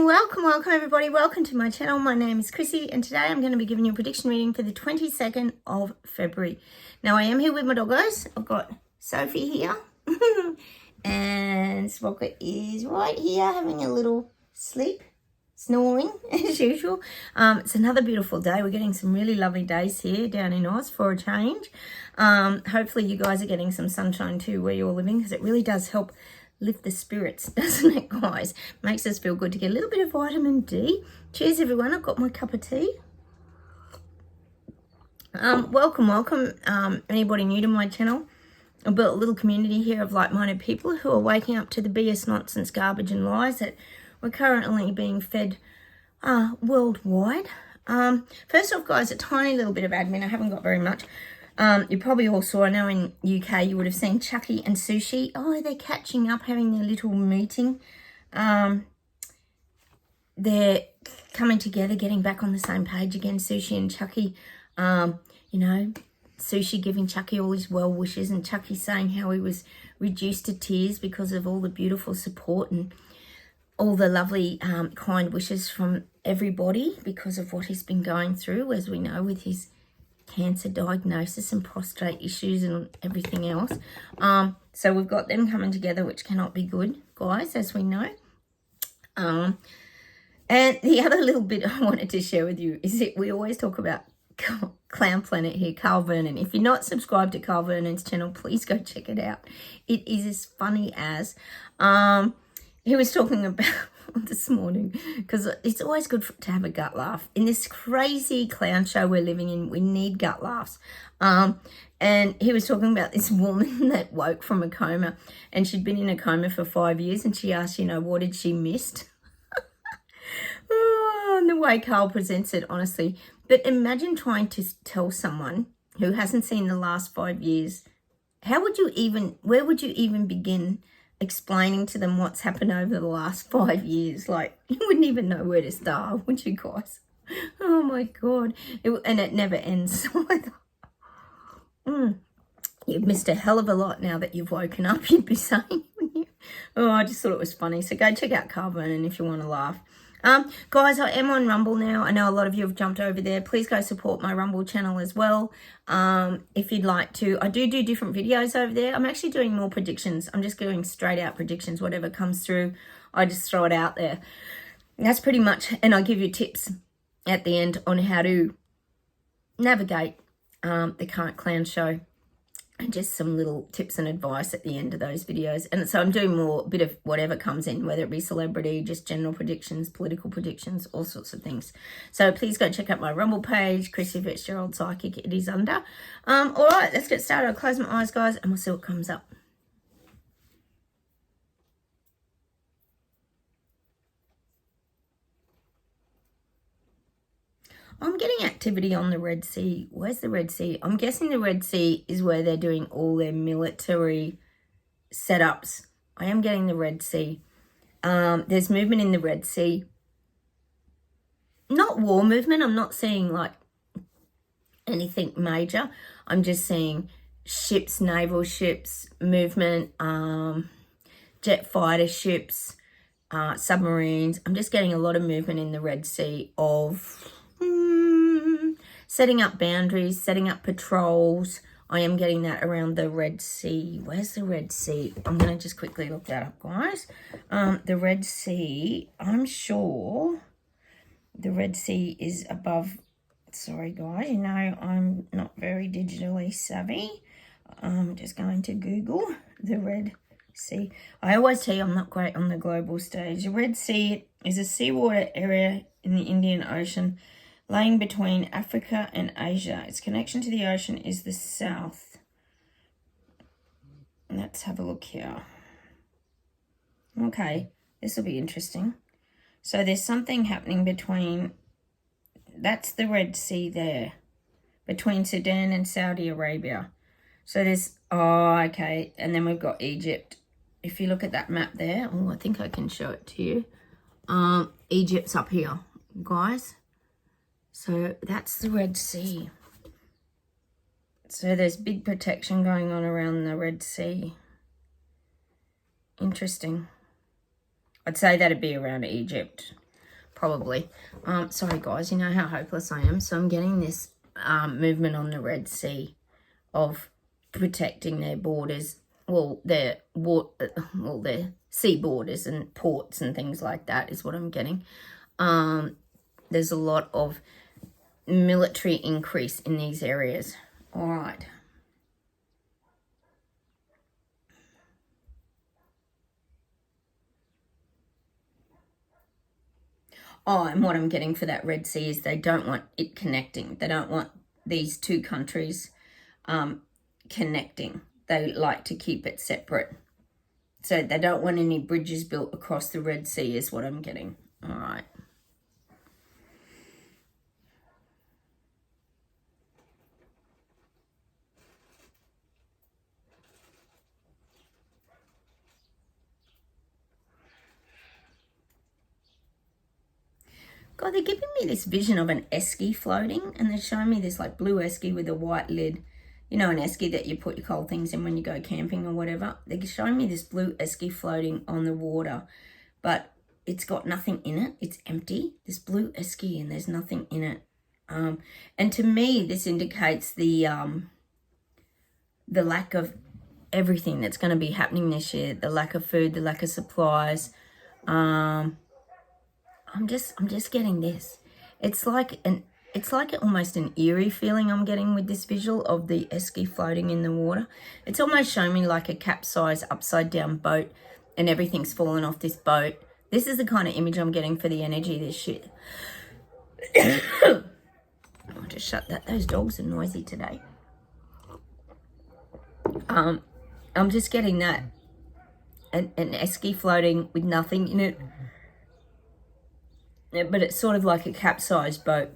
welcome everybody. Welcome to my channel. My name is Chrissy and today I'm going to be giving you a prediction reading for the 22nd of February. Now I am here with my doggos. I've got Sophie here and Spocker is right here having a little sleep, snoring as usual. It's another beautiful day. We're getting some really lovely days here down in Oz for a change. Hopefully you guys are getting some sunshine too where you're living, because it really does help lift the spirits, doesn't it, guys? Makes us feel good to get a little bit of vitamin D. Cheers, everyone. I've got my cup of tea. Welcome. Anybody new to my channel? I've built a little community here of like-minded people who are waking up to the BS nonsense, garbage and lies that we're currently being fed worldwide. First off, guys, a tiny little bit of admin. I haven't got very much. You probably all saw, I know in UK you would have seen Chucky and Sushi. Oh, they're catching up, having their little meeting. They're coming together, getting back on the same page again, Sushi and Chucky. You know, Sushi giving Chucky all his well wishes and Chucky saying how he was reduced to tears because of all the beautiful support and all the lovely kind wishes from everybody because of what he's been going through, as we know, with his cancer diagnosis and prostate issues and everything else. So we've got them coming together, which cannot be good, guys, as we know. And the other little bit I wanted to share with you is that we always talk about Clown Planet here, Carl Vernon. If you're not subscribed to Carl Vernon's channel, please go check it out. It is as funny as he was talking about this morning, because it's always good to have a gut laugh. In this crazy clown show we're living in, we need gut laughs. And he was talking about this woman that woke from a coma, and she'd been in a coma for 5 years, and she asked, you know, what had she missed? And the way Carl presents it, honestly. But imagine trying to tell someone who hasn't seen the last 5 years, where would you even begin explaining to them what's happened over the last 5 years? Like, you wouldn't even know where to start, would you guys? Oh my God. And it never ends either. You've missed a hell of a lot now that you've woken up, you'd be saying, wouldn't you? Oh, I just thought it was funny. So go check out Carl Vernon if you want to laugh. Guys, I am on Rumble now. I know a lot of you have jumped over there. Please go support my Rumble channel as well. If you'd like to. I do different videos over there. I'm actually doing more predictions. I'm just doing straight out predictions. Whatever comes through, I just throw it out there. That's pretty much, and I give you tips at the end on how to navigate the current clown show. And just some little tips and advice at the end of those videos. And so I'm doing more, bit of whatever comes in, whether it be celebrity, just general predictions, political predictions, all sorts of things. So please go check out my Rumble page, Chrissy Fitzgerald Psychic, it is under. All right, let's get started. I'll close my eyes, guys, and we'll see what comes up. I'm getting activity on the Red Sea. Where's the Red Sea? I'm guessing the Red Sea is where they're doing all their military setups. I am getting the Red Sea. There's movement in the Red Sea. Not war movement. I'm not seeing like anything major. I'm just seeing ships, naval ships, movement, jet fighter ships, submarines. I'm just getting a lot of movement in the Red Sea of setting up boundaries, setting up patrols. I am getting that around the Red Sea. Where's the Red Sea? I'm going to just quickly look that up, guys. The Red Sea, I'm sure the Red Sea is above. Sorry, guys, you know, I'm not very digitally savvy. I'm just going to Google the Red Sea. I always tell you I'm not great on the global stage. The Red Sea is a seawater area in the Indian Ocean, lying between Africa and Asia. Its connection to the ocean is the south. Let's have a look here. Okay, this will be interesting. So there's something happening between, that's the Red Sea there, between Sudan and Saudi Arabia. So there's, oh, okay, and then we've got Egypt. If you look at that map there, oh, I think I can show it to you. Egypt's up here, guys. So that's the Red Sea. So there's big protection going on around the Red Sea. Interesting. I'd say that'd be around Egypt. probably. Sorry guys, you know how hopeless I am. So I'm getting this movement on the Red Sea of protecting their borders, their sea borders and ports and things like that is what I'm getting. There's a lot of military increase in these areas. All right. Oh, and what I'm getting for that Red Sea is they don't want it connecting. They don't want these two countries connecting. They like to keep it separate. So they don't want any bridges built across the Red Sea is what I'm getting. All right. God, they're giving me this vision of an esky floating, and they're showing me this like blue esky with a white lid. You know, an esky that you put your cold things in when you go camping or whatever. They're showing me this blue esky floating on the water, but it's got nothing in it. It's empty. This blue esky, and there's nothing in it. And to me, this indicates the lack of everything that's going to be happening this year. The lack of food, the lack of supplies. I'm just getting this. It's like almost an eerie feeling I'm getting with this visual of the esky floating in the water. It's almost showing me like a capsized upside down boat and everything's fallen off this boat. This is the kind of image I'm getting for the energy this year. I'll just shut that. Those dogs are noisy today. I'm just getting that. An esky floating with nothing in it. But it's sort of like a capsized boat.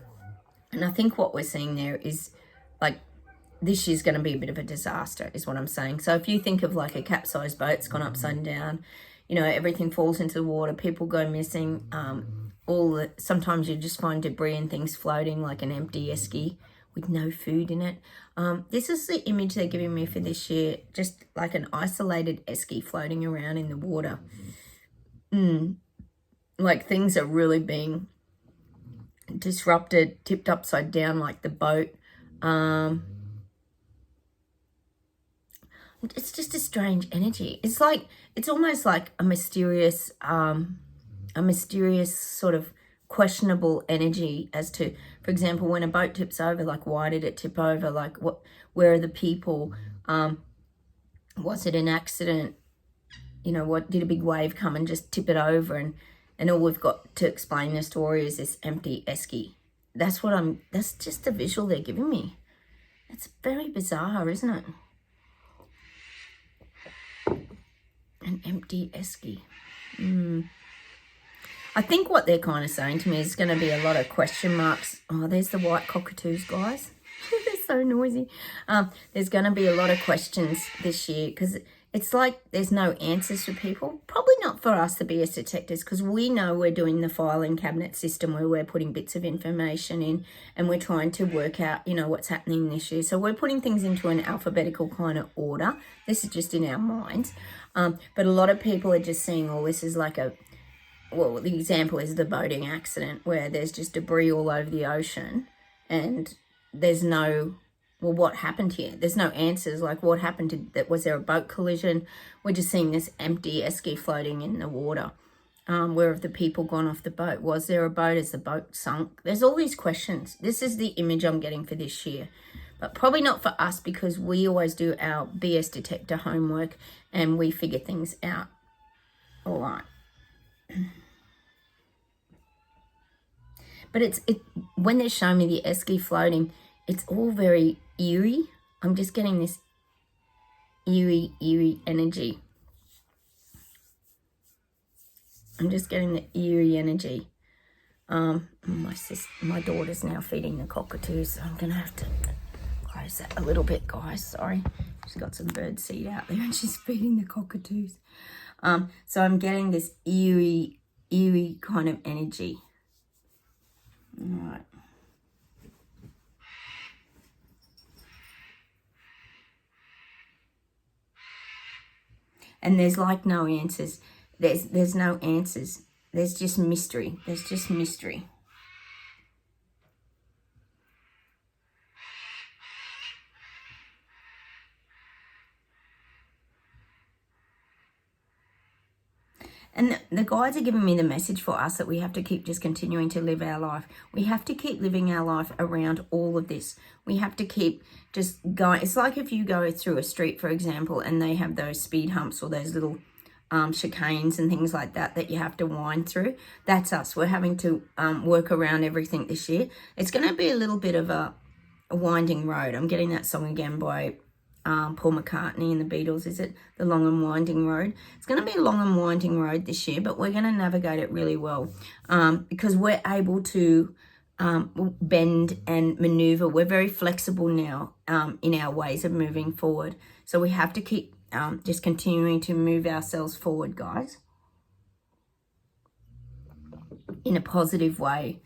And I think what we're seeing there is like this year's going to be a bit of a disaster is what I'm saying. So if you think of like a capsized boat, it's gone upside down, you know, everything falls into the water, people go missing, sometimes you just find debris and things floating like an empty esky with no food in it. This is the image they're giving me for this year, just like an isolated esky floating around in the water. Like things are really being disrupted, tipped upside down like the boat. It's just a strange energy. It's almost like a mysterious sort of questionable energy as to, for example, when a boat tips over, like why did it tip over? Like where are the people? Was it an accident? You know, what did a big wave come and just tip it over? And all we've got to explain the story is this empty esky. That's just the visual they're giving me. It's very bizarre, isn't it? An empty esky. I think what they're kind of saying to me is going to be a lot of question marks. Oh, there's the white cockatoos, guys. They're so noisy. There's going to be a lot of questions this year because it's like there's no answers for people. Probably not for us, the BS detectors, because we know we're doing the filing cabinet system where we're putting bits of information in and we're trying to work out, you know, what's happening this year. So we're putting things into an alphabetical kind of order. This is just in our minds. But a lot of people are just seeing all this as like the example is the boating accident where there's just debris all over the ocean and there's no... Well, what happened here? There's no answers. Like, what happened? Was there a boat collision? We're just seeing this empty esky floating in the water. Where have the people gone off the boat? Was there a boat? Is the boat sunk? There's all these questions. This is the image I'm getting for this year. But probably not for us because we always do our BS detector homework and we figure things out. All right. But when they're showing me the esky floating, it's all very eerie. I'm just getting this eerie energy. I'm just getting the eerie energy. My daughter's now feeding the cockatoos, so I'm going to have to close that a little bit, guys. Sorry. She's got some bird seed out there and she's feeding the cockatoos. So I'm getting this eerie kind of energy. All right. And there's like no answers. There's no answers. There's just mystery. There's just mystery. And the guides are giving me the message for us that we have to keep just continuing to live our life. We have to keep living our life around all of this. We have to keep just going. It's like if you go through a street, for example, and they have those speed humps or those little chicanes and things like that that you have to wind through. That's us. We're having to work around everything this year. It's going to be a little bit of a winding road. I'm getting that song again by Paul McCartney and the Beatles. Is it The Long and Winding Road? It's going to be a long and winding road this year, but we're going to navigate it really well because we're able to bend and maneuver. We're very flexible now in our ways of moving forward. So we have to keep just continuing to move ourselves forward, guys, in a positive way.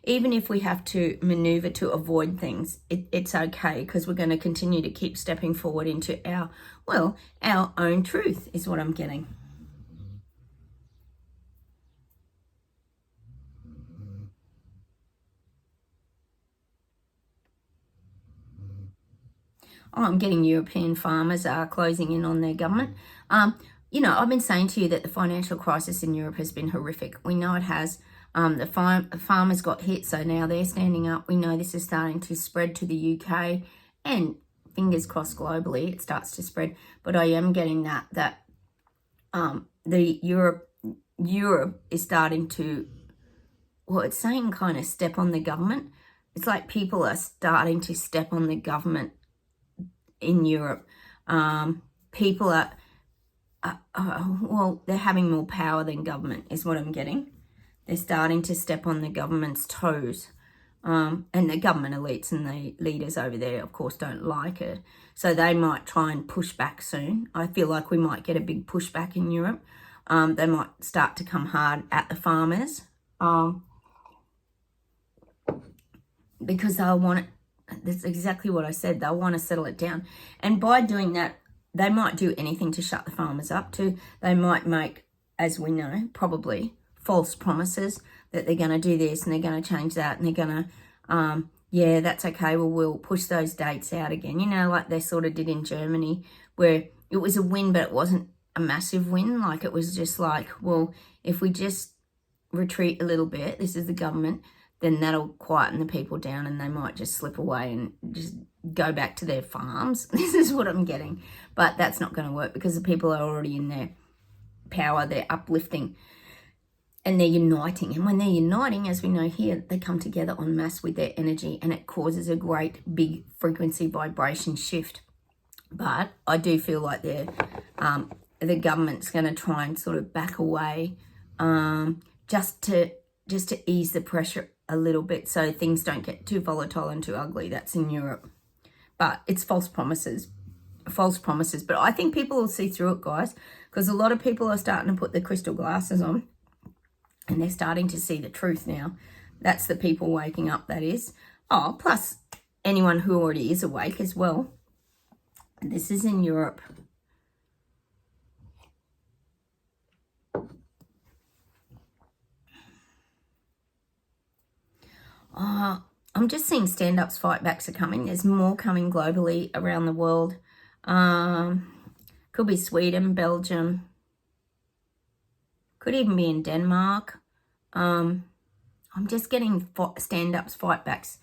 Even if we have to maneuver to avoid things, it's okay because we're going to continue to keep stepping forward into our own truth is what I'm getting. Oh, I'm getting European farmers are closing in on their government. You know, I've been saying to you that the financial crisis in Europe has been horrific. We know it has. The farmers got hit, so now they're standing up. We know this is starting to spread to the UK, and fingers crossed globally it starts to spread. But I am getting that the Europe is starting to, well, it's saying kind of step on the government. It's like people are starting to step on the government in Europe. People are, they're having more power than government is what I'm getting. They're starting to step on the government's toes. And the government elites and the leaders over there, of course, don't like it. So they might try and push back soon. I feel like we might get a big pushback in Europe. They might start to come hard at the farmers because they'll want it. That's exactly what I said. They'll want to settle it down. And by doing that, they might do anything to shut the farmers up too. They might make, as we know, probably false promises that they're going to do this and they're going to change that and they're going to, yeah, that's okay. Well, we'll push those dates out again. You know, like they sort of did in Germany where it was a win, but it wasn't a massive win. Like it was just like, well, if we just retreat a little bit, this is the government, then that'll quieten the people down and they might just slip away and just go back to their farms. This is what I'm getting. But that's not going to work because the people are already in their power. They're uplifting and they're uniting. And when they're uniting, as we know here, they come together en masse with their energy and it causes a great big frequency vibration shift. But I do feel like the government's going to try and sort of back away just to ease the pressure a little bit so things don't get too volatile and too ugly. That's in Europe. But it's false promises. But I think people will see through it, guys, because a lot of people are starting to put the crystal glasses on and they're starting to see the truth now. That's the people waking up, that is. Oh, plus anyone who already is awake as well. This is in Europe. I'm just seeing stand-ups, fight-backs are coming. There's more coming globally around the world. Could be Sweden, Belgium. Could even be in Denmark. I'm just getting stand-ups, fight-backs.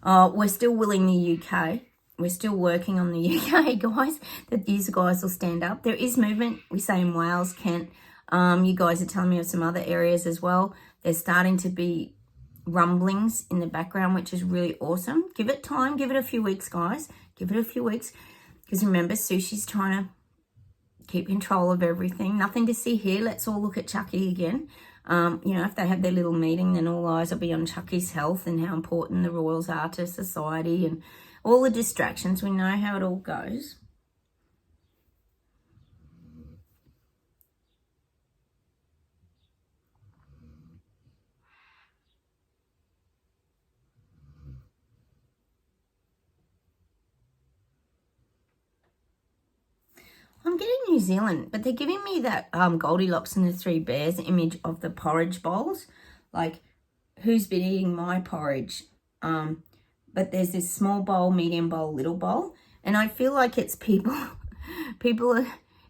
We're still willing the UK. We're still working on the UK, guys, that these guys will stand up. There is movement. We say in Wales, Kent. You guys are telling me of some other areas as well. There's starting to be rumblings in the background, which is really awesome. Give it time. Give it a few weeks, guys. Give it a few weeks. Because remember, Sushi's trying to keep control of everything. Nothing to see here. Let's all look at Chucky again. You know, if they have their little meeting, then all eyes will be on Chucky's health and how important the royals are to society and all the distractions. We know how it all goes. I'm getting New Zealand, but they're giving me that Goldilocks and the Three Bears image of the porridge bowls. Like, who's been eating my porridge? But there's this small bowl, medium bowl, little bowl. And I feel like it's people,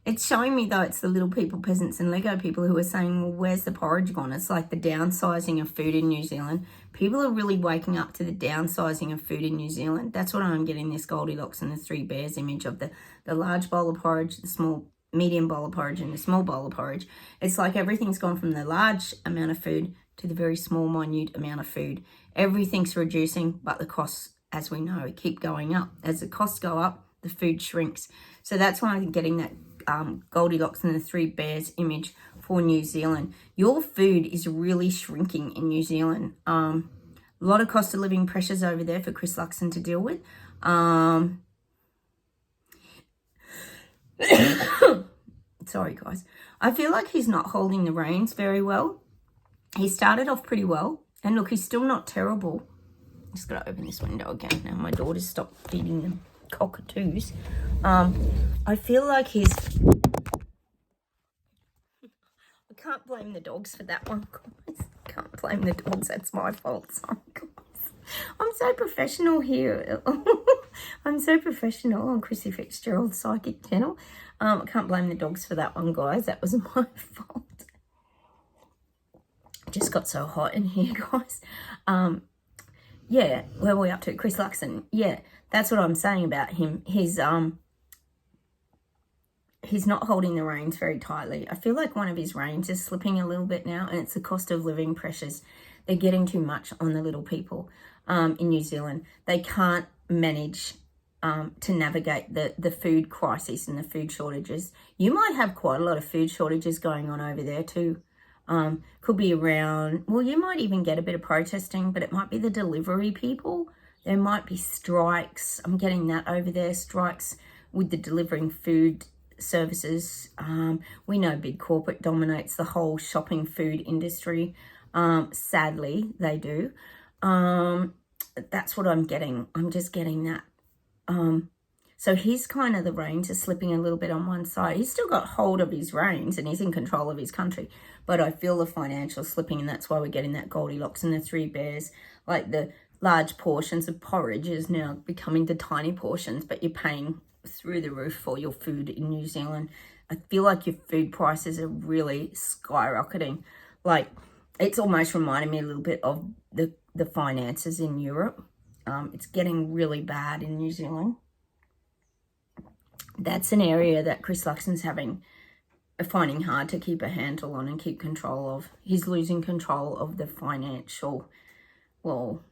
it's showing me though it's the little people, peasants and Lego people who are saying, well, where's the porridge gone? It's like the downsizing of food in New Zealand. People are really waking up to the downsizing of food in New Zealand. That's what I'm getting, this Goldilocks and the Three Bears image of the large bowl of porridge, the small, medium bowl of porridge and the small bowl of porridge. It's like everything's gone from the large amount of food to the very small, minute amount of food. Everything's reducing, but the costs, as we know, keep going up. As the costs go up, the food shrinks. So that's why I'm getting that Goldilocks and the Three Bears image for New Zealand. Your food is really shrinking in New Zealand. A lot of cost of living pressures over there for Chris Luxon to deal with. Sorry, guys. I feel like he's not holding the reins very well. He started off pretty well. And look, he's still not terrible. Just got to open this window again. Now my daughter's stopped feeding them cockatoos. I feel like he's... I can't blame the dogs for that one, guys. Can't blame the dogs. That's my fault. Sorry, guys. I'm so professional here. I'm so professional on Chrissy Fitzgerald Psychic channel. I can't blame the dogs for that one, guys. That was my fault. Just got so hot in here, guys. Yeah, where are we up to? Chris Luxon. Yeah, that's what I'm saying about him. He's not holding the reins very tightly. I feel like one of his reins is slipping a little bit now, and it's the cost of living pressures. They're getting too much on the little people in New Zealand. They can't manage to navigate the food crisis and the food shortages. You might have quite a lot of food shortages going on over there too. Could be around, well, you might even get a bit of protesting, but it might be the delivery people. There might be strikes. I'm getting that over there, strikes with the delivering food services. We know big corporate dominates the whole shopping food industry. Sadly, they do. That's what I'm getting. I'm just getting that. So he's kind of, the reins are slipping a little bit on one side. He's still got hold of his reins and he's in control of his country. But I feel the financial slipping, and that's why we're getting that Goldilocks and the Three Bears. Like the large portions of porridge is now becoming the tiny portions, but you're paying through the roof for your food in New Zealand. I feel like your food prices are really skyrocketing. Like, it's almost reminding me a little bit of the finances in Europe. It's getting really bad in New Zealand. That's an area that Chris Luxon's finding hard to keep a handle on and keep control of. He's losing control of the financial, well,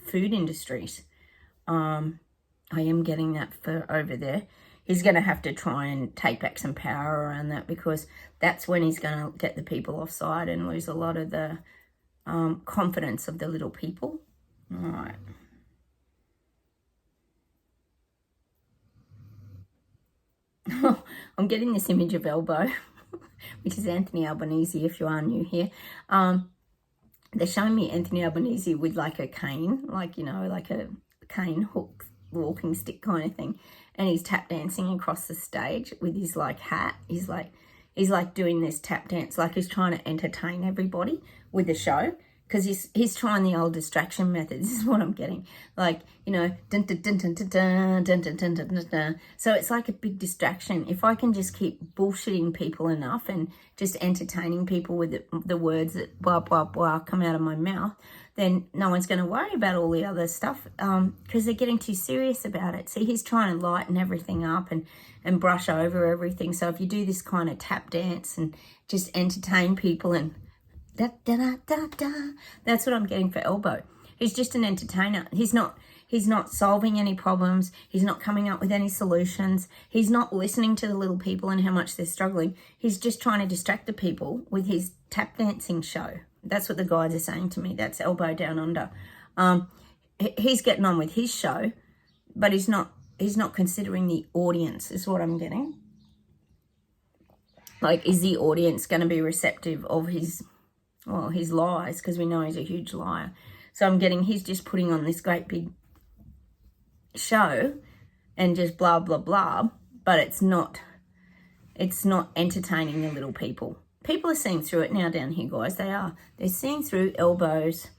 food industries. I am getting that for over there. He's going to have to try and take back some power around that, because that's when he's going to get the people offside and lose a lot of the confidence of the little people. All right. I'm getting this image of Elbow, which is Anthony Albanese, if you are new here. They're showing me Anthony Albanese with like a cane, like, you know, like a cane hook walking stick kind of thing. And he's tap dancing across the stage with his like hat. He's like doing this tap dance, like he's trying to entertain everybody with the show. Because he's trying the old distraction methods, is what I'm getting. Like, you know, dun dun dun dun dun dun dun dun dun dun dun dun. So it's like a big distraction. If I can just keep bullshitting people enough and just entertaining people with the words that blah, blah, blah come out of my mouth, then no one's going to worry about all the other stuff, because they're getting too serious about it. See, he's trying to lighten everything up and brush over everything. So if you do this kind of tap dance and just entertain people and da, da, da, da, da. That's what I'm getting for Elbow. He's just an entertainer. He's not solving any problems. He's not coming up with any solutions. He's not listening to the little people and how much they're struggling. He's just trying to distract the people with his tap dancing show. That's what the guides are saying to me. That's Elbow Down Under. He's getting on with his show, but he's not considering the audience, is what I'm getting. Like, is the audience going to be receptive of his lies, because we know he's a huge liar. So I'm getting, he's just putting on this great big show and just blah, blah, blah. but it's not entertaining the little people. People are seeing through it now down here, guys. They're seeing through elbows,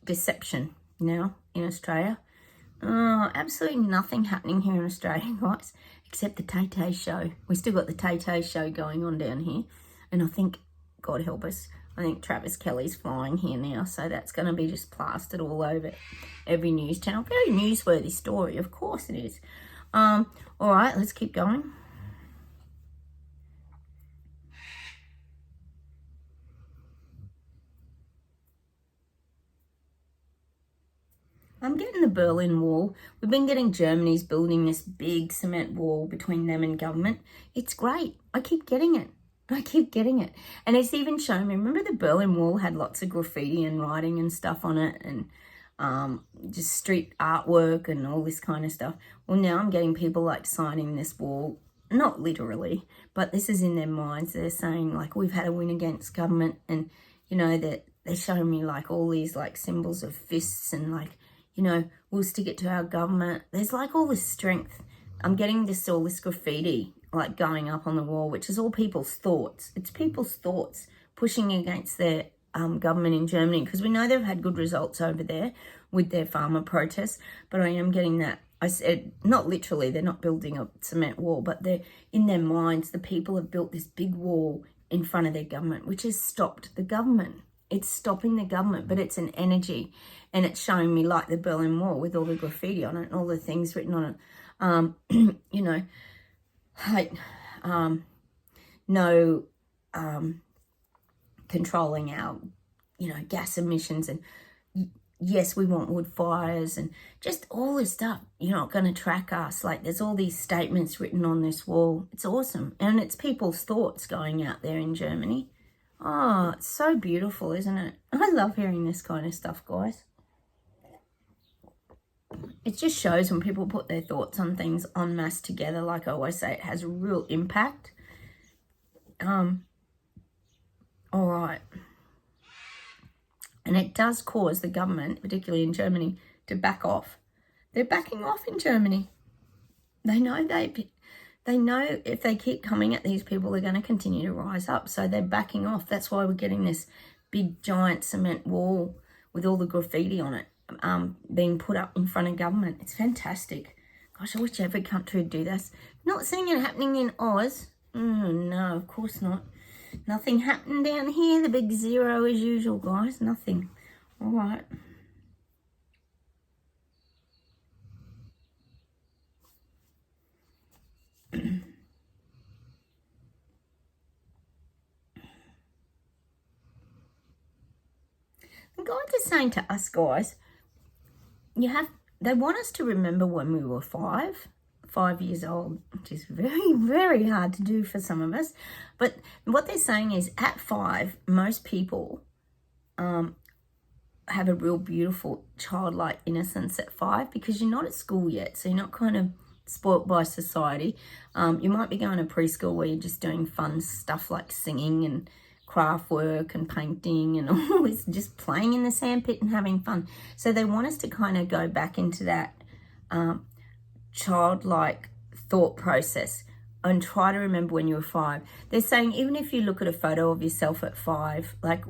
deception now in Australia. Absolutely nothing happening here in Australia, guys, except the Tay-Tay show. We still got the Tay-Tay show going on down here. And I think, God help us, I think Travis Kelly's flying here now. So that's going to be just plastered all over every news channel. Very newsworthy story, of course it is. All right, let's keep going. I'm getting the Berlin Wall. We've been getting Germany's building this big cement wall between them and government. It's great. I keep getting it. And it's even showing me, remember the Berlin Wall had lots of graffiti and writing and stuff on it, and just street artwork and all this kind of stuff. Well, now I'm getting people like signing this wall, not literally, but this is in their minds. They're saying like, we've had a win against government, and you know, that they're showing me like all these like symbols of fists and like, you know, we'll stick it to our government. There's like all this strength. I'm getting all this graffiti like going up on the wall, which is all people's thoughts. It's people's thoughts pushing against their government in Germany, because we know they've had good results over there with their farmer protests. But I am getting that. I said, not literally, they're not building a cement wall, but they're in their minds, the people have built this big wall in front of their government, which has stopped the government. It's stopping the government, but it's an energy. And it's showing me like the Berlin Wall with all the graffiti on it and all the things written on it. You know, like no controlling our, you know, gas emissions, and yes, we want wood fires and just all this stuff. You're not going to track us. Like there's all these statements written on this wall. It's awesome. And it's people's thoughts going out there in Germany. Oh, it's so beautiful, isn't it? I love hearing this kind of stuff, guys. It just shows when people put their thoughts on things en masse together, like I always say, it has a real impact. All right. And it does cause the government, particularly in Germany, to back off. They're backing off in Germany. They know if they keep coming at these people, they're going to continue to rise up. So they're backing off. That's why we're getting this big giant cement wall with all the graffiti on it being put up in front of government. It's fantastic. Gosh, I wish every country would do this. Not seeing it happening in Oz. No, of course not. Nothing happened down here. The big zero as usual, guys. Nothing. All right. The guides are saying to us, guys, they want us to remember when we were 5 years old, which is very, very hard to do for some of us. But what they're saying is at 5, most people have a real beautiful childlike innocence at 5, because you're not at school yet. So you're not kind of spoilt by society. You might be going to preschool where you're just doing fun stuff like singing and craft work and painting and all this, just playing in the sandpit and having fun. So they want us to kind of go back into that childlike thought process and try to remember when you were 5. They're saying even if you look at a photo of yourself at 5, like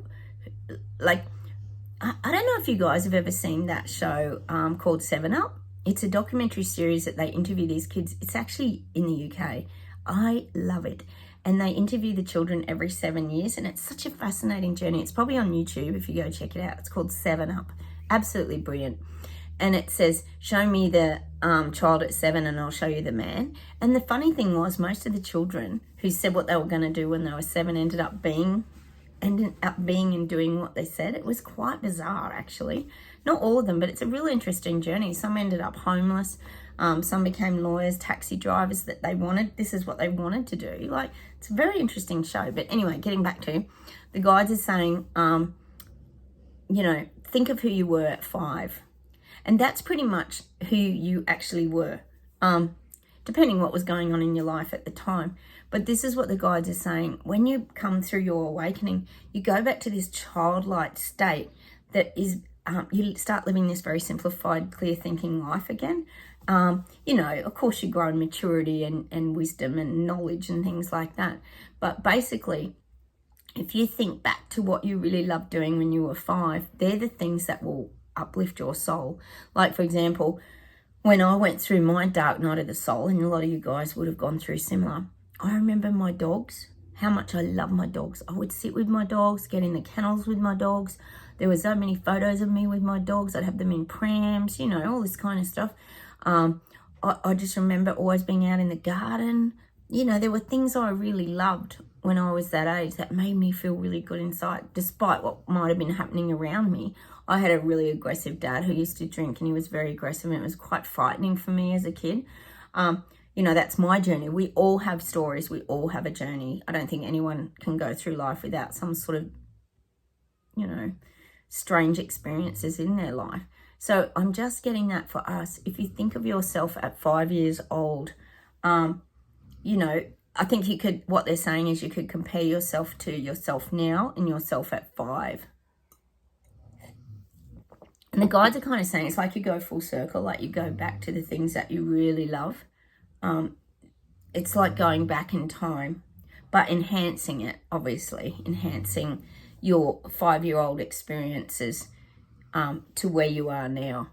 I don't know if you guys have ever seen that show called 7 Up. It's a documentary series that they interview these kids. It's actually in the UK. I love it. And they interview the children every 7 years, and it's such a fascinating journey. It's probably on YouTube if you go check it out. It's called 7 Up. Absolutely brilliant. And it says, show me the child at 7 and I'll show you the man. And the funny thing was, most of the children who said what they were going to do when they were 7 ended up being and doing what they said. It was quite bizarre, actually. Not all of them, but it's a really interesting journey. Some ended up homeless. Some became lawyers, taxi drivers that they wanted. This is what they wanted to do. Like, it's a very interesting show. But anyway, getting back to, the guides are saying, you know, think of who you were at 5. And that's pretty much who you actually were, depending what was going on in your life at the time. But this is what the guides are saying. When you come through your awakening, you go back to this childlike state that is, you start living this very simplified, clear thinking life again. You know, of course you grow in maturity and wisdom and knowledge and things like that. But basically, if you think back to what you really loved doing when you were 5, they're the things that will uplift your soul. Like, for example, when I went through my dark night of the soul, and a lot of you guys would have gone through similar, I remember my dogs, how much I love my dogs. I would sit with my dogs, get in the kennels with my dogs. There were so many photos of me with my dogs. I'd have them in prams, you know, all this kind of stuff. I just remember always being out in the garden. You know, there were things I really loved when I was that age that made me feel really good inside, despite what might have been happening around me. I had a really aggressive dad who used to drink, and he was very aggressive, and it was quite frightening for me as a kid. You know, that's my journey. We all have stories. We all have a journey. I don't think anyone can go through life without some sort of, you know, strange experiences in their life. So I'm just getting that for us. If you think of yourself at 5 years old, you know, I think you could, what they're saying is you could compare yourself to yourself now and yourself at 5. And the guides are kind of saying it's like you go full circle, like you go back to the things that you really love. It's like going back in time, but enhancing it, obviously, enhancing your 5-year-old experiences to where you are now.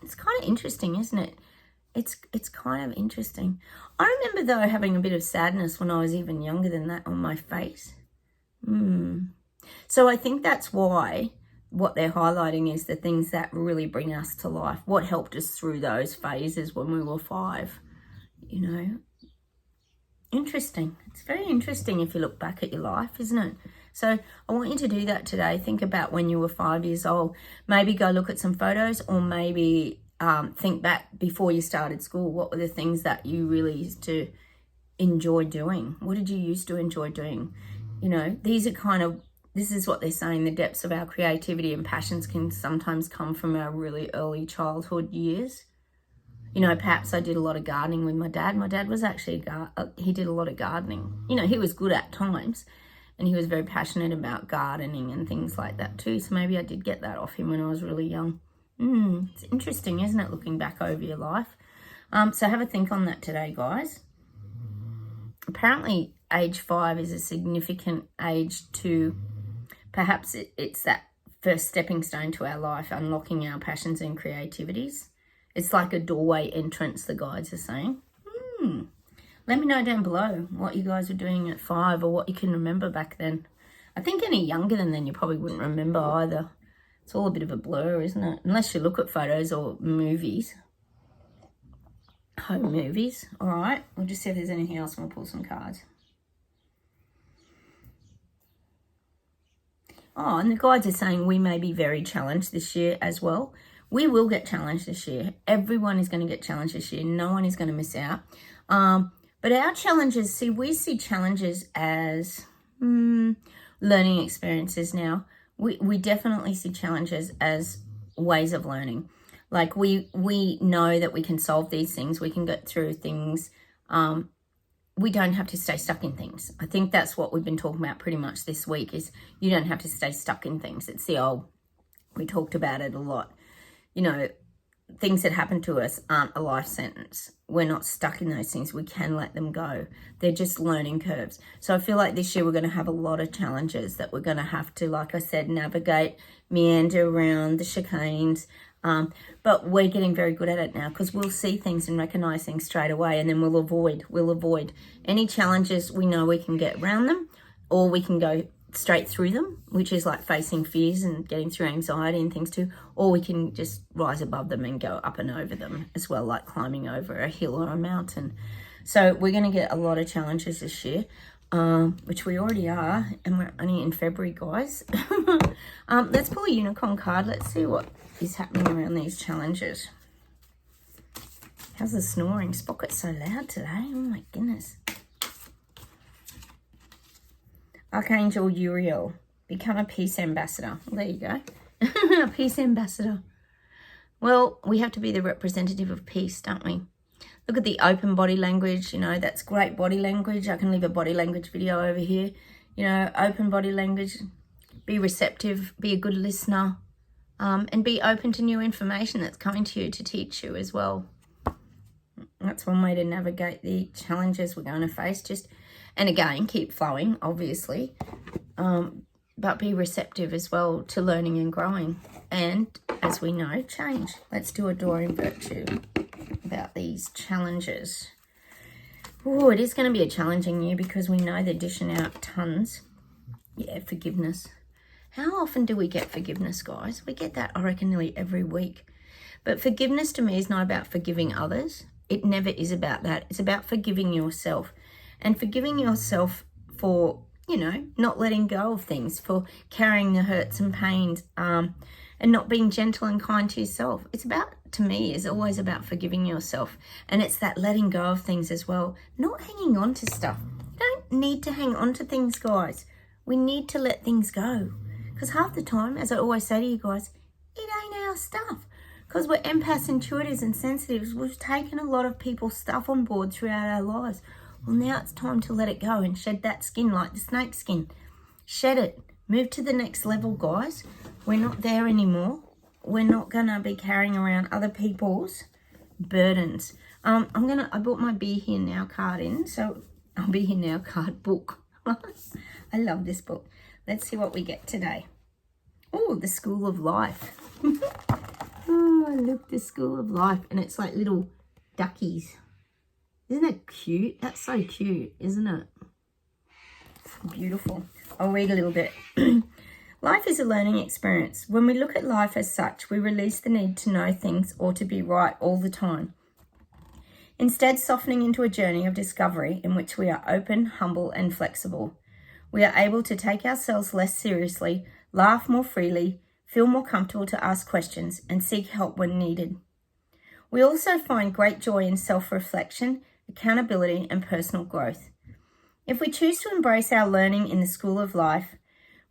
It's kind of interesting, isn't it? It's kind of interesting. I remember, though, having a bit of sadness when I was even younger than that on my face. So I think that's why what they're highlighting is the things that really bring us to life. What helped us through those phases when we were 5, you know. Interesting. It's very interesting if you look back at your life, isn't it? So I want you to do that today. Think about when you were 5 years old. Maybe go look at some photos, or maybe think back before you started school. What were the things that you really used to enjoy doing? What did you used to enjoy doing? You know, these are kind of, this is what they're saying, the depths of our creativity and passions can sometimes come from our really early childhood years. You know, perhaps I did a lot of gardening with my dad. My dad was actually, he did a lot of gardening. You know, he was good at times, and he was very passionate about gardening and things like that too. So maybe I did get that off him when I was really young. It's interesting, isn't it, looking back over your life? So have a think on that today, guys. Apparently, age 5 is a significant age to, perhaps it's that first stepping stone to our life, unlocking our passions and creativities. It's like a doorway entrance, the guides are saying. Let me know down below what you guys were doing at 5, or what you can remember back then. I think any younger than then you probably wouldn't remember either. It's all a bit of a blur, isn't it? Unless you look at photos or movies. Home movies. All right. We'll just see if there's anything else, and we'll pull some cards. Oh, and the guides are saying we may be very challenged this year as well. We will get challenged this year. Everyone is going to get challenged this year. No one is going to miss out. But our challenges, see, we see challenges as learning experiences now. We definitely see challenges as ways of learning. Like we know that we can solve these things. We can get through things. We don't have to stay stuck in things. I think that's what we've been talking about pretty much this week, is you don't have to stay stuck in things. It's the old, we talked about it a lot. You know, things that happen to us aren't a life sentence. We're not stuck in those things. We can let them go. They're just learning curves. So I feel like this year we're going to have a lot of challenges that we're going to have to, like I said, navigate, meander around the chicanes. But we're getting very good at it now, because we'll see things and recognize things straight away, and then we'll avoid any challenges. We know we can get around them, or we can go straight through them, which is like facing fears and getting through anxiety and things too, or we can just rise above them and go up and over them as well, like climbing over a hill or a mountain. So we're going to get a lot of challenges this year, which we already are, and we're only in February, guys. Let's pull a unicorn card. Let's see what is happening around these challenges. How's the snoring? Spocket's so loud today. Oh my goodness. Archangel Uriel, become a peace ambassador. Well, there you go. A peace ambassador. Well, we have to be the representative of peace, don't we? Look at the open body language. You know, that's great body language. I can leave a body language video over here. You know, open body language. Be receptive. Be a good listener. and be open to new information that's coming to you to teach you as well. That's one way to navigate the challenges we're going to face. And again, keep flowing, obviously, but be receptive as well to learning and growing. And as we know, change. Let's do Adoring Virtue about these challenges. Oh, it is going to be a challenging year because we know they're dishing out tons. Yeah, forgiveness. How often do we get forgiveness, guys? We get that, I reckon, nearly every week. But forgiveness to me is not about forgiving others. It never is about that. It's about forgiving yourself. And forgiving yourself for, not letting go of things, for carrying the hurts and pains, and not being gentle and kind to yourself. To me, is always about forgiving yourself. And it's that letting go of things as well. Not hanging on to stuff. You don't need to hang on to things, guys. We need to let things go. Because half the time, as I always say to you guys, it ain't our stuff. Because we're empaths, intuitives and sensitives, we've taken a lot of people's stuff on board throughout our lives. Well, now it's time to let it go and shed that skin like the snake skin. Shed it. Move to the next level, guys. We're not there anymore. We're not going to be carrying around other people's burdens. I bought my Be Here Now card in, so I'll Be Here Now card book. I love this book. Let's see what we get today. Oh, the School of Life. Oh, look, the School of Life. And it's like little duckies. Isn't that cute? That's so cute, isn't it? Beautiful. I'll read a little bit. Life is a learning experience. When we look at life as such, we release the need to know things or to be right all the time. Instead, softening into a journey of discovery in which we are open, humble, and flexible. We are able to take ourselves less seriously, laugh more freely, feel more comfortable to ask questions, and seek help when needed. We also find great joy in self-reflection, accountability, and personal growth. If we choose to embrace our learning in the School of Life,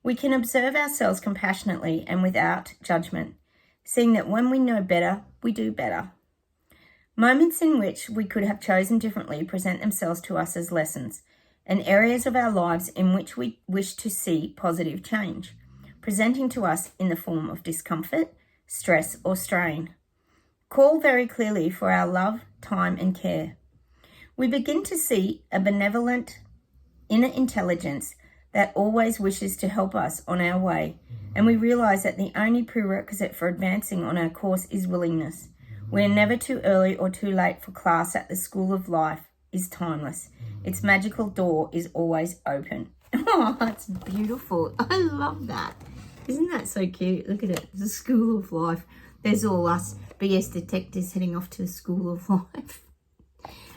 we can observe ourselves compassionately and without judgment, seeing that when we know better, we do better. Moments in which we could have chosen differently present themselves to us as lessons, and areas of our lives in which we wish to see positive change, presenting to us in the form of discomfort, stress, or strain. Call very clearly for our love, time, and care. We begin to see a benevolent inner intelligence that always wishes to help us on our way, and we realize that the only prerequisite for advancing on our course is willingness. We are never too early or too late for class at the School of Life is timeless. Its magical door is always open. Oh, that's beautiful. I love that. Isn't that so cute? Look at it. The School of Life. There's all us BS detectives heading off to the School of Life.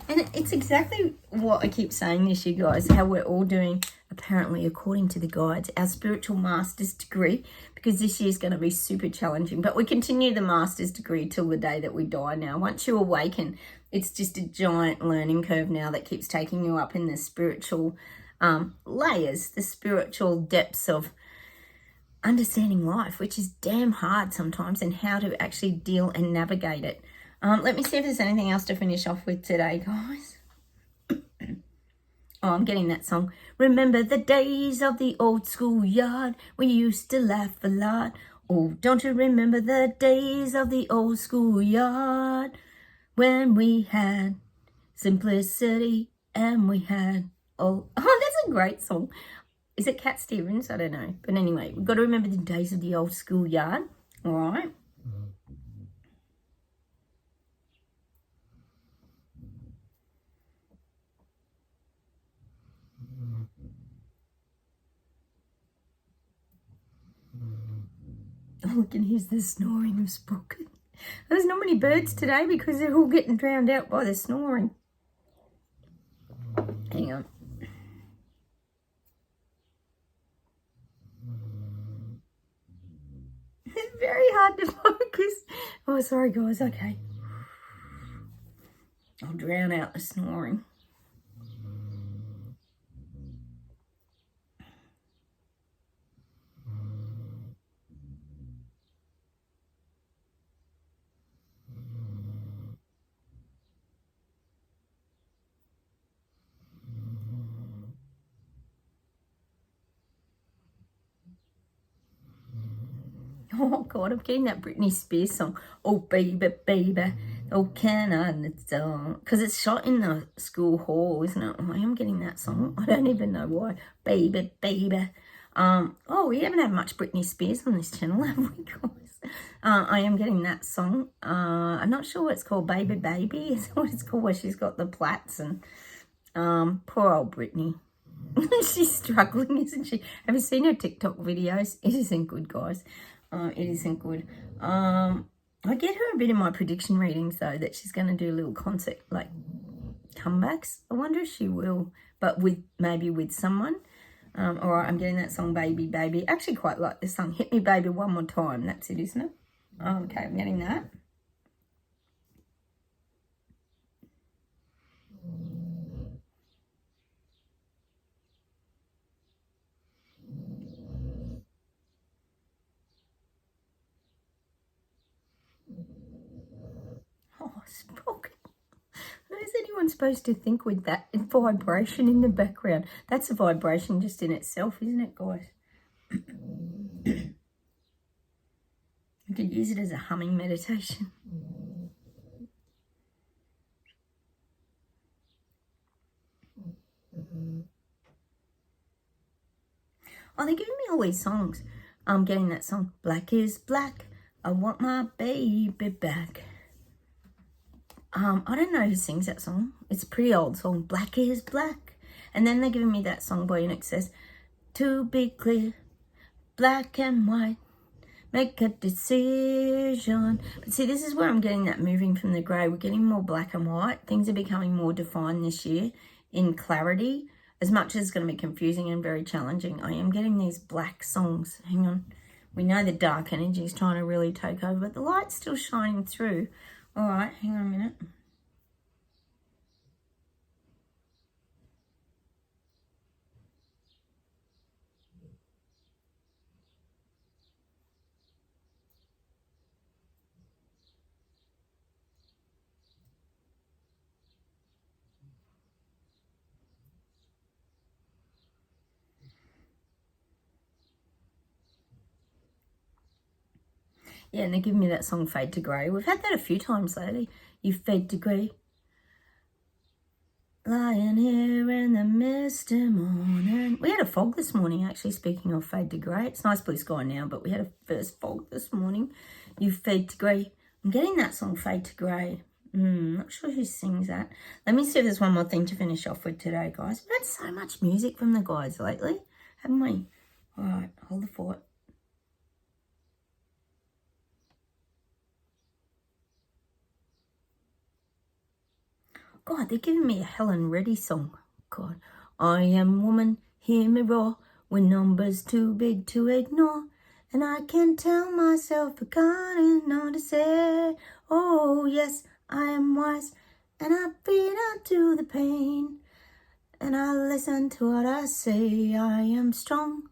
And it's exactly what I keep saying this year, guys, how we're all doing, apparently, according to the guides, our spiritual master's degree, because this year's going to be super challenging. But we continue the master's degree till the day that we die now. Once you awaken, it's just a giant learning curve now that keeps taking you up in the spiritual layers, the spiritual depths of understanding life, which is damn hard sometimes, and how to actually deal and navigate it. Let me see if there's anything else to finish off with today, guys. Oh, I'm getting that song. Remember the days of the old schoolyard, we used to laugh a lot. Oh, don't you remember the days of the old schoolyard, when we had simplicity and we had... Oh, that's a great song. Is it Cat Stevens? I don't know. But anyway, we've got to remember the days of the old schoolyard. All right. Oh, look, and here's the snoring of Spoken. There's not many birds today because they're all getting drowned out by the snoring. Hang on. It's very hard to focus. Oh, sorry, guys. Okay. I'll drown out the snoring. Oh, God, I'm getting that Britney Spears song. Oh, baby, baby. Oh, can I? Because it's shot in the school hall, isn't it? I am getting that song. I don't even know why. Baby, baby. Oh, we haven't had much Britney Spears on this channel, have we, guys? I am getting that song. I'm not sure what it's called. Baby, baby is what it's called, where she's got the plaits and poor old Britney. She's struggling, isn't she? Have you seen her TikTok videos? It isn't good, guys. It isn't good. I get her a bit in my prediction readings, though, that she's going to do a little concert, like, comebacks. I wonder if she will, but maybe with someone. All right, I'm getting that song, Baby, Baby. I actually quite like this song. Hit Me, Baby, One More Time. That's it, isn't it? Okay, I'm getting that. Oh, spoken. How is anyone supposed to think with that vibration in the background? That's a vibration just in itself, isn't it, guys? You could use it as a humming meditation. Oh, they're giving me all these songs. I'm getting that song, Black is Black. I want my baby back. I don't know who sings that song. It's a pretty old song, Black is Black. And then they're giving me that song boy, and it says, to be clear, black and white, make a decision. But see, this is where I'm getting that moving from the grey. We're getting more black and white. Things are becoming more defined this year in clarity. As much as it's going to be confusing and very challenging, I am getting these black songs. Hang on. We know the dark energy is trying to really take over, but the light's still shining through. All right, hang on a minute. Yeah, and they're giving me that song, Fade to Grey. We've had that a few times lately. You fade to grey. Lying here in the misty morning. We had a fog this morning, actually, speaking of fade to grey. It's nice blue sky now, but we had a first fog this morning. You fade to grey. I'm getting that song, Fade to Grey. Not sure who sings that. Let me see if there's one more thing to finish off with today, guys. We've had so much music from the guys lately, haven't we? All right, hold the fort. God, they're giving me a Helen Reddy song. God, I am woman, hear me roar, when numbers too big to ignore. And I can tell myself I can't know to say, oh yes, I am wise, and I feed out to the pain. And I listen to what I say, I am strong,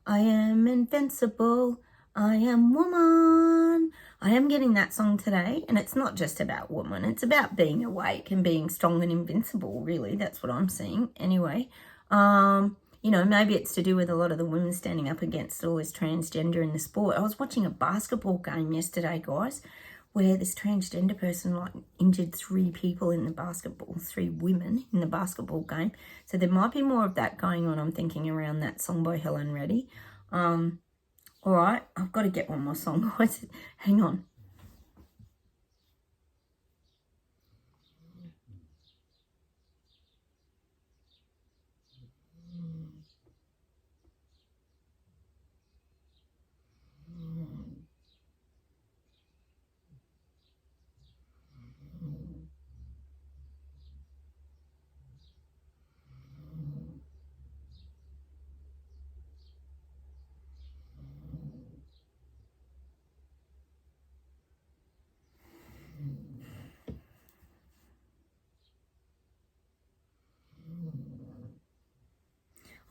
I am invincible, I am woman. I am getting that song today, and it's not just about woman. It's about being awake and being strong and invincible, really. That's what I'm seeing. Anyway, you know, maybe it's to do with a lot of the women standing up against all this transgender in the sport. I was watching a basketball game yesterday, guys, where this transgender person like injured 3 people in the basketball, 3 women in the basketball game. So there might be more of that going on, I'm thinking, around that song by Helen Reddy. All right, I've got to get one more song, guys. Hang on.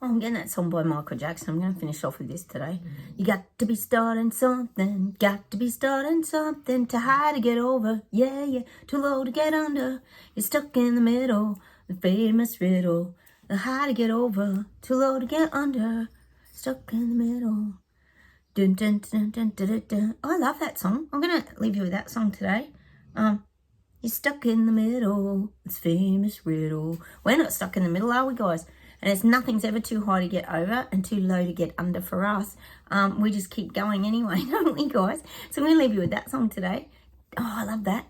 Oh, I'm getting that song by Michael Jackson. I'm going to finish off with this today. You got to be starting something, got to be starting something, too high to get over, yeah, yeah, too low to get under. You're stuck in the middle, the famous riddle, the high to get over, too low to get under, stuck in the middle. Dun, dun, dun, dun, dun, dun, dun. I love that song. I'm going to leave you with that song today. You're stuck in the middle. It's famous riddle. We're not stuck in the middle, are we, guys? And it's nothing's ever too high to get over and too low to get under for us. We just keep going anyway, don't we, guys? So I'm going to leave you with that song today. Oh, I love that.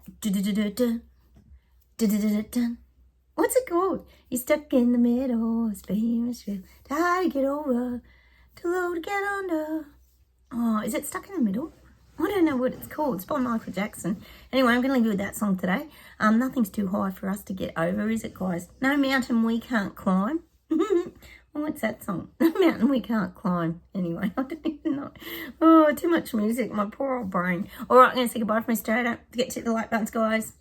What's it called? You're stuck in the middle. It's famous riddle. Hard to get over. Too low to get under. Oh, is it Stuck in the Middle? I don't know what it's called. It's by Michael Jackson. Anyway, I'm going to leave you with that song today. Nothing's too high for us to get over, is it, guys? No mountain we can't climb. What's that song? No mountain we can't climb. Anyway, I don't even know. Oh, too much music. My poor old brain. All right, I'm going to say goodbye from Australia. Don't forget to hit the like buttons, guys.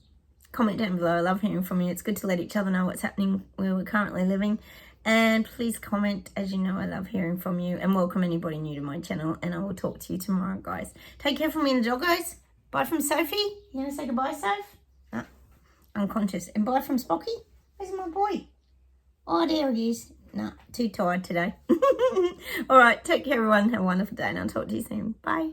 Comment down below. I love hearing from you. It's good to let each other know what's happening where we're currently living. And please comment. As you know, I love hearing from you. And welcome anybody new to my channel. And I will talk to you tomorrow, guys. Take care from me and the doggos. Bye from Sophie. You going to say goodbye, Soph? No, unconscious. And bye from Spocky. Where's my boy? Oh, there it is. No, too tired today. All right, take care, everyone. Have a wonderful day, and I'll talk to you soon. Bye.